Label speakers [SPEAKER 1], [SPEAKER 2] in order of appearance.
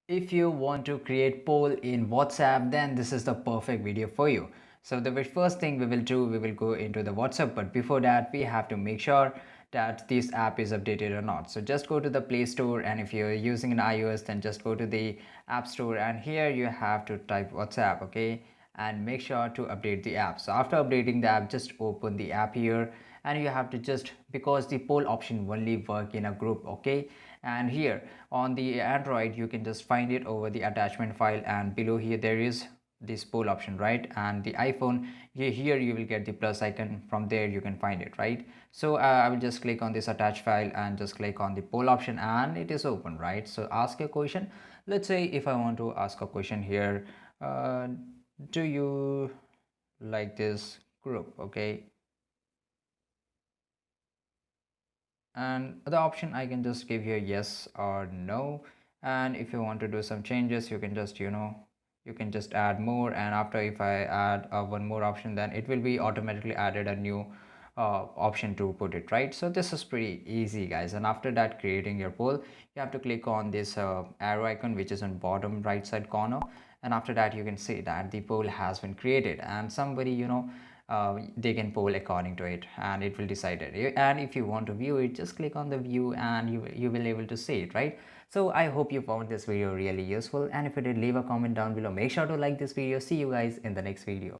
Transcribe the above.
[SPEAKER 1] If you want to create poll in WhatsApp, then this is the perfect video for you. So the very first thing we will do, we will go into the WhatsApp, but before that we have to make sure that this app is updated or not. So just go to the Play Store, and if you're using an iOS, then just go to the App Store, and here you have to type WhatsApp, okay, and make sure to update the app. So after updating the app, just open the app here, and you have to just, because the poll option only work in a group, okay, and here on the Android you can just find it over the attachment file, and below here there is this poll option, right? And the iPhone, here you will get the plus icon, from there you can find it, right? So I will just click on this attached file and just click on the poll option, and it is open, right? So ask a question. Let's say if I want to ask a question here, uh, do you like this group, okay, and the option I can just give here yes or no. And if you want to do some changes, you can just, you can just add more, and after if I add one more option, then it will be automatically added a new option to put it, right? So this is pretty easy, guys. And after that, creating your poll, you have to click on this arrow icon which is on bottom right side corner, and after that you can see that the poll has been created, and somebody, they can poll according to it, and it will decide it. And if you want to view it, just click on the view, and you will able to see it, right? So I hope you found this video really useful, and if you did, leave a comment down below. Make sure to like this video. See you guys in the next video.